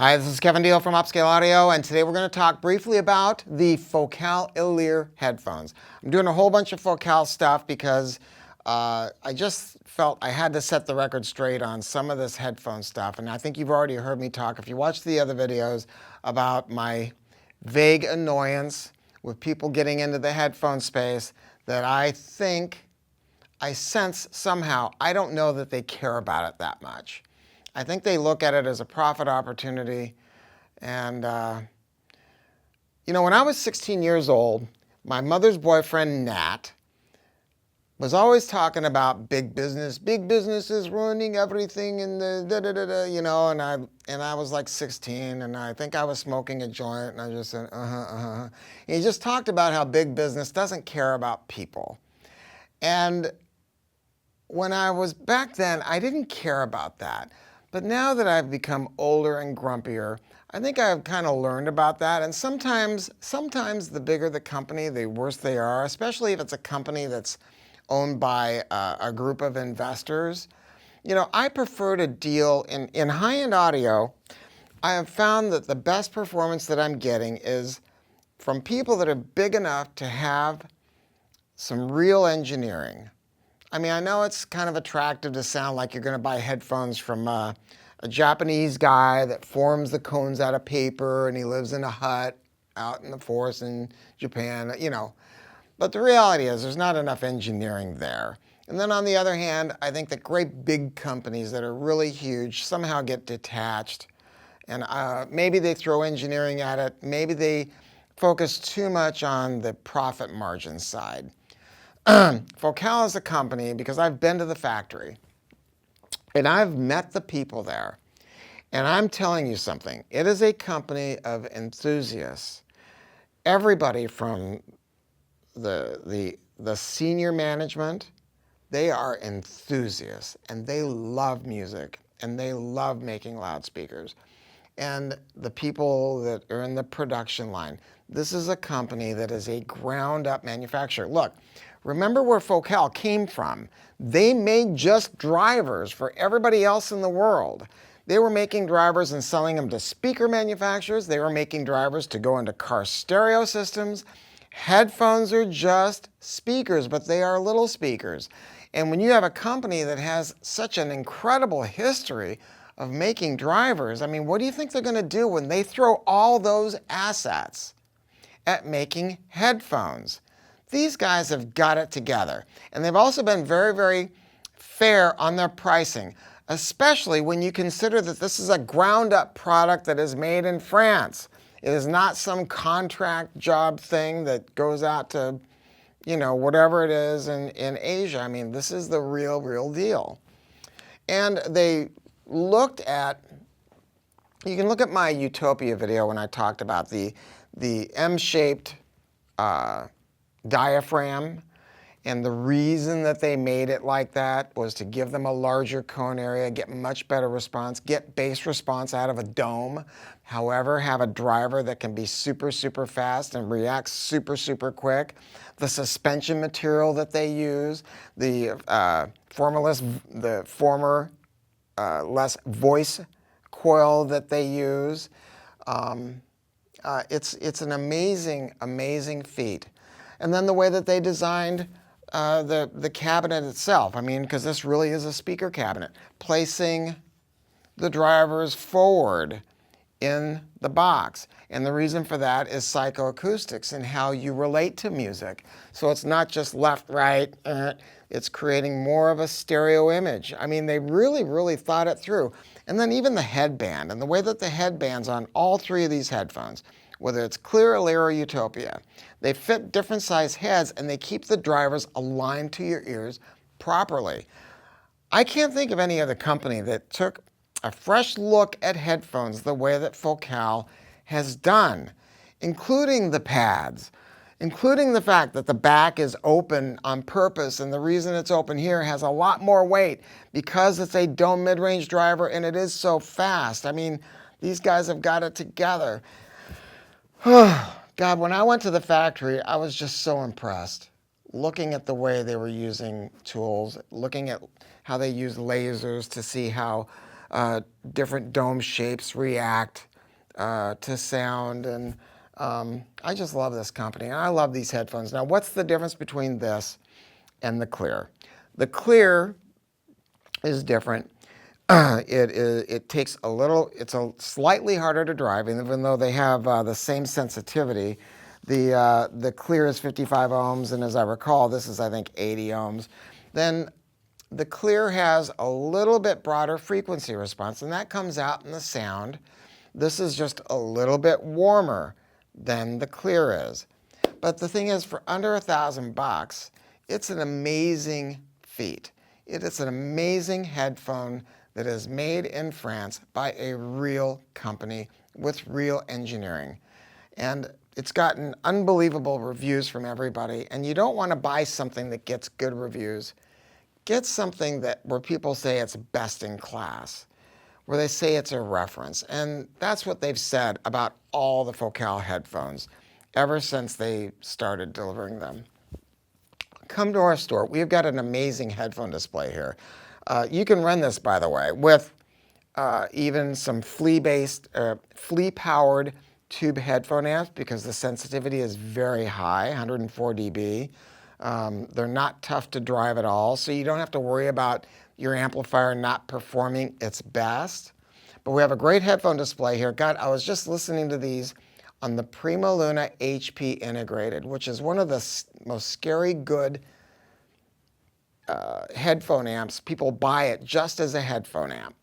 Hi, this is Kevin Deal from Upscale Audio, and today we're going to talk briefly about the Focal Elear headphones. I'm doing a whole bunch of Focal stuff because I just felt I had to set the record straight on some of this headphone stuff, and I think you've already heard me talk, if you watched the other videos, about my vague annoyance with people getting into the headphone space that I sense somehow, I don't know that they care about it that much. I think they look at it as a profit opportunity. And, when I was 16 years old, my mother's boyfriend, Nat, was always talking about big business. Big business is ruining everything in the and I was like 16, and I think I was smoking a joint, and I just said, And he just talked about how big business doesn't care about people. And when I was back then, I didn't care about that. But now that I've become older and grumpier, I think I've kind of learned about that. And sometimes the bigger the company, the worse they are, especially if it's a company that's owned by a group of investors. I prefer to deal in high-end audio. I have found that the best performance that I'm getting is from people that are big enough to have some real engineering. I mean, I know it's kind of attractive to sound like you're going to buy headphones from a Japanese guy that forms the cones out of paper and he lives in a hut out in the forest in Japan, But the reality is there's not enough engineering there. And then on the other hand, I think that great big companies that are really huge somehow get detached. And maybe they throw engineering at it. Maybe they focus too much on the profit margin side. Focal is a company, because I've been to the factory and I've met the people there, and I'm telling you something. It is a company of enthusiasts. Everybody from the senior management, they are enthusiasts, and they love music, and they love making loudspeakers. And the people that are in the production line, this is a company that is a ground-up manufacturer. Look, remember where Focal came from. They made just drivers for everybody else in the world. They were making drivers and selling them to speaker manufacturers. They were making drivers to go into car stereo systems. Headphones are just speakers, but they are little speakers. And when you have a company that has such an incredible history of making drivers, I mean, what do you think they're going to do when they throw all those assets at making headphones? These guys have got it together. And they've also been very, very fair on their pricing, especially when you consider that this is a ground-up product that is made in France. It is not some contract job thing that goes out to, whatever it is in Asia. I mean, this is the real deal. And they looked at, you can look at my Utopia video when I talked about the M-shaped diaphragm, and the reason that they made it like that was to give them a larger cone area, get much better response, get bass response out of a dome. However, have a driver that can be super fast and reacts super quick. The suspension material that they use, the former less voice coil that they use. It's an amazing feat. And then the way that they designed the cabinet itself. I mean, because this really is a speaker cabinet. Placing the drivers forward in the box. And the reason for that is psychoacoustics and how you relate to music. So it's not just left, right, it's creating more of a stereo image. I mean, they really thought it through. And then even the headband, and the way that the headbands on all three of these headphones, whether it's Clear, Elear, or Utopia, they fit different size heads, and they keep the drivers aligned to your ears properly. I can't think of any other company that took a fresh look at headphones the way that Focal has done, including the pads, including the fact that the back is open on purpose, and the reason it's open here has a lot more weight because it's a dome mid-range driver and it is so fast. I mean, these guys have got it together. God, when I went to the factory, I was just so impressed. Looking at the way they were using tools, looking at how they use lasers to see how different dome shapes react to sound, and I just love this company, and I love these headphones. Now, what's the difference between this and the Clear? The Clear is different. It takes a little, it's slightly harder to drive, even though they have the same sensitivity. The Clear is 55 ohms, and as I recall, this is, I think, 80 ohms. Then the Clear has a little bit broader frequency response, and that comes out in the sound. This is just a little bit warmer than the Clear is. But the thing is, for under $1,000, it's an amazing feat. It is an amazing headphone that is made in France by a real company with real engineering. And it's gotten unbelievable reviews from everybody. And you don't want to buy something that gets good reviews. Get something where people say it's best in class, where they say it's a reference. And that's what they've said about all the Focal headphones ever since they started delivering them. Come to our store. We've got an amazing headphone display here. You can run this, by the way, with even some flea-powered tube headphone amps, because the sensitivity is very high, 104 dB. They're not tough to drive at all, so you don't have to worry about your amplifier not performing its best. But we have a great headphone display here. God, I was just listening to these on the Prima Luna HP Integrated, which is one of the most scary good headphone amps. People buy it just as a headphone amp.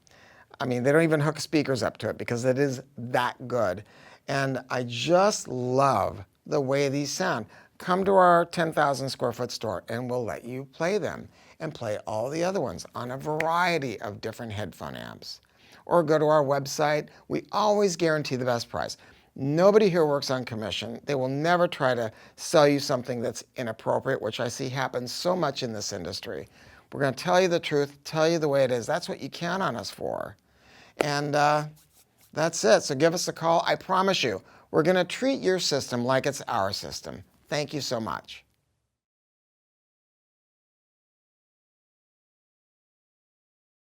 I mean, they don't even hook speakers up to it because it is that good. And I just love the way these sound. Come to our 10,000 square foot store and we'll let you play them and play all the other ones on a variety of different headphone amps. Or go to our website. We always guarantee the best price. Nobody here works on commission. They will never try to sell you something that's inappropriate, which I see happen so much in this industry. We're going to tell you the truth, tell you the way it is. That's what you count on us for. And that's it. So give us a call. I promise you, we're going to treat your system like it's our system. Thank you so much.